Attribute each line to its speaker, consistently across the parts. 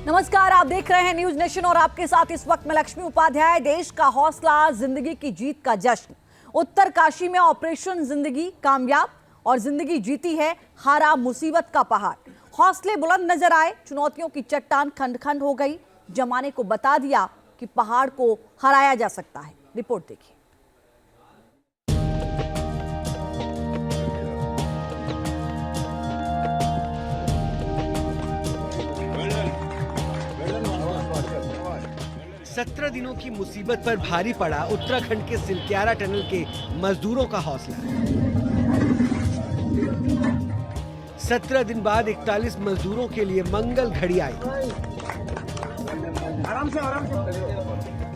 Speaker 1: नमस्कार, आप देख रहे हैं न्यूज नेशन और आपके साथ इस वक्त मैं लक्ष्मी उपाध्याय। देश का हौसला, जिंदगी की जीत का जश्न। उत्तरकाशी में ऑपरेशन जिंदगी कामयाब और जिंदगी जीती है, हारा मुसीबत का पहाड़। हौसले बुलंद नजर आए, चुनौतियों की चट्टान खंड खंड हो गई। जमाने को बता दिया कि पहाड़ को हराया जा सकता है। रिपोर्ट देखिए।
Speaker 2: सत्रह दिनों की मुसीबत पर भारी पड़ा उत्तराखंड के सिलक्यारा टनल के मजदूरों का हौसला। 17 दिन बाद 41 मजदूरों के लिए मंगल घड़ी आई। आराम से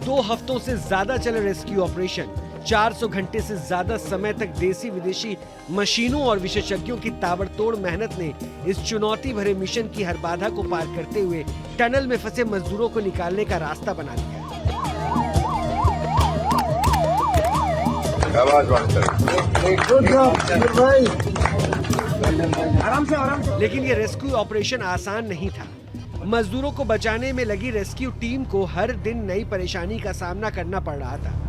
Speaker 2: 2 हफ्तों से ज्यादा चले रेस्क्यू ऑपरेशन। 400 घंटे से ज्यादा समय तक देसी विदेशी मशीनों और विशेषज्ञों की ताबड़तोड़ मेहनत ने इस चुनौती भरे मिशन की हर बाधा को पार करते हुए टनल में फंसे मजदूरों को निकालने का रास्ता बना दिया। लेकिन ये रेस्क्यू ऑपरेशन आसान नहीं था। मजदूरों को बचाने में लगी रेस्क्यू टीम को हर दिन नई परेशानी का सामना करना पड़ रहा था।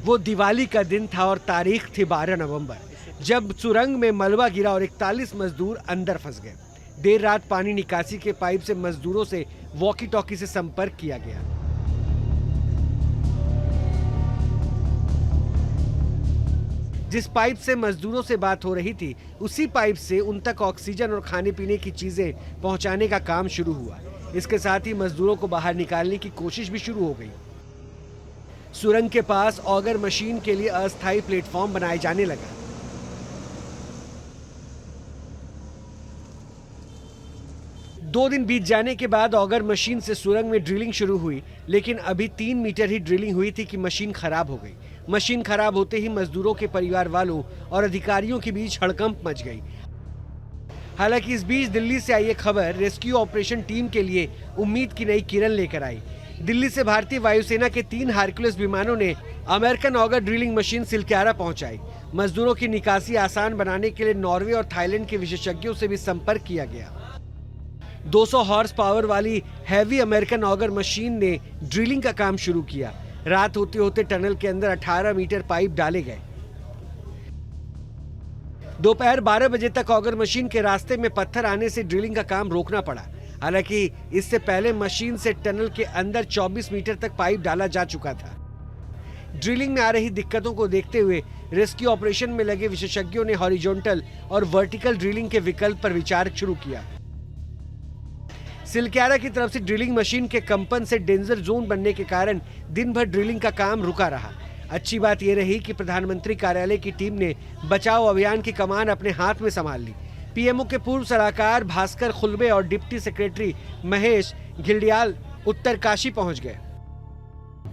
Speaker 2: वो दिवाली का दिन था और तारीख थी 12 नवंबर, जब सुरंग में मलबा गिरा और 41 मजदूर अंदर फंस गए। देर रात पानी निकासी के पाइप से मजदूरों से वॉकी टॉकी से संपर्क किया गया। जिस पाइप से मजदूरों से बात हो रही थी, उसी पाइप से उन तक ऑक्सीजन और खाने पीने की चीजें पहुंचाने का काम शुरू हुआ। इसके साथ ही मजदूरों को बाहर निकालने की कोशिश भी शुरू हो गई। सुरंग के पास ऑगर मशीन के लिए अस्थायी प्लेटफॉर्म बनाए जाने लगा। दो दिन बीत जाने के बाद ऑगर मशीन से सुरंग में ड्रिलिंग शुरू हुई, लेकिन अभी 3 मीटर ही ड्रिलिंग हुई थी कि मशीन खराब हो गई। मशीन खराब होते ही मजदूरों के परिवार वालों और अधिकारियों के बीच हड़कंप मच गई। हालांकि इस बीच दिल्ली से आई ये खबर रेस्क्यू ऑपरेशन टीम के लिए उम्मीद की नई किरण लेकर आई। दिल्ली से भारतीय वायुसेना के 3 हार्कुलस विमानों ने American auger drilling machine Silkyara पहुंचाई। मजदूरों की निकासी आसान बनाने के लिए नॉर्वे और थाईलैंड के विशेषज्ञों से भी संपर्क किया गया। 200 हॉर्स पावर वाली हैवी अमेरिकन ऑगर मशीन ने ड्रिलिंग का काम शुरू किया। रात होते होते टनल के अंदर 18 मीटर पाइप डाले गए। दोपहर 12 बजे तक ऑगर मशीन के रास्ते में पत्थर आने से ड्रिलिंग का काम रोकना पड़ा। हालांकि इससे पहले मशीन से टनल के अंदर 24 मीटर तक पाइप डाला जा चुका था। ड्रिलिंग में आ रही दिक्कतों को देखते हुए रेस्क्यू ऑपरेशन में लगे विशेषज्ञों ने हॉरिजॉन्टल और वर्टिकल ड्रिलिंग के विकल्प पर विचार शुरू किया। सिलक्यारा की तरफ से ड्रिलिंग मशीन के कंपन से डेंजर जोन बनने के कारण दिन भर ड्रिलिंग का काम रुका रहा। अच्छी बात यह रही कि प्रधानमंत्री कार्यालय की टीम ने बचाव अभियान की कमान अपने हाथ में संभाल ली। पीएमओ के पूर्व सलाहकार भास्कर खुलबे और डिप्टी सेक्रेटरी महेश घिल्डियाल उत्तरकाशी पहुंच गए।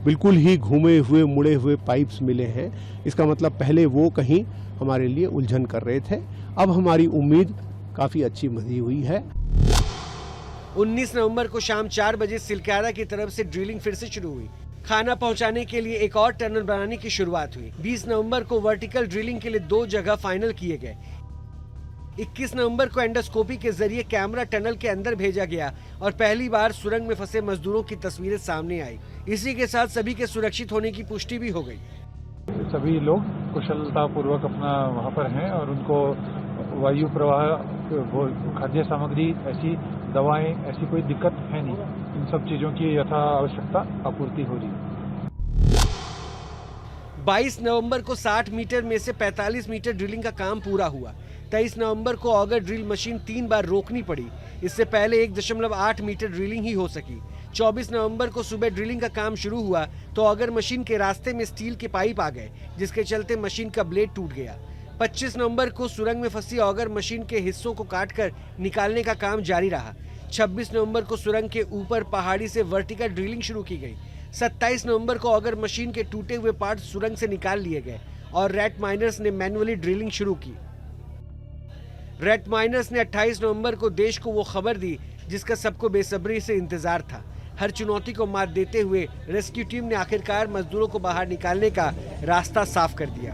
Speaker 3: बिल्कुल ही घूमे हुए मुड़े हुए पाइप्स मिले हैं। इसका मतलब पहले वो कहीं हमारे लिए उलझन कर रहे थे। अब हमारी उम्मीद काफी अच्छी बनी हुई है।
Speaker 2: 19 नवंबर को शाम 4 बजे सिलक्यारा की तरफ से ड्रिलिंग फिर से शुरू हुई। खाना पहुंचाने के लिए एक और टनल बनाने की शुरुआत हुई। 20 नवंबर को वर्टिकल ड्रिलिंग के लिए 2 जगह फाइनल किए गए। 21 नवंबर को एंडोस्कोपी के जरिए कैमरा टनल के अंदर भेजा गया और पहली बार सुरंग में फंसे मजदूरों की तस्वीरें सामने आई। इसी के साथ सभी के सुरक्षित होने की पुष्टि भी हो गई।
Speaker 4: सभी लोग कुशलतापूर्वक अपना वहाँ पर हैं और उनको वायु प्रवाह, खाद्य सामग्री, ऐसी दवाएं, ऐसी कोई दिक्कत है नहीं। इन सब चीजों की यथा आवश्यकता आपूर्ति हो रही है।
Speaker 2: 22 नवंबर को 60 मीटर में से 45 मीटर ड्रिलिंग का काम पूरा हुआ। 23 नवंबर को ऑगर ड्रिल मशीन 3 बार रोकनी पड़ी। इससे पहले 1.8 मीटर ड्रिलिंग ही हो सकी। 24 नवंबर को सुबह ड्रिलिंग का काम शुरू हुआ तो ऑगर मशीन के रास्ते में स्टील के पाइप आ गए, जिसके चलते मशीन का ब्लेड टूट गया। 25 नवंबर को सुरंग में फंसी ऑगर मशीन के हिस्सों को काटकर निकालने का काम जारी रहा। 26 नवंबर को सुरंग के ऊपर पहाड़ी से वर्टिकल ड्रिलिंग शुरू की गई। 27 नवंबर को ऑगर मशीन के टूटे हुए पार्ट सुरंग से निकाल लिए गए और रैट माइनर्स ने मैन्युअली ड्रिलिंग शुरू की। रैट माइनर्स ने 28 नवंबर को देश को वो खबर दी जिसका सबको बेसब्री से इंतजार था। हर चुनौती को मात देते हुए रेस्क्यू टीम ने आखिरकार मजदूरों को बाहर निकालने का रास्ता साफ कर दिया।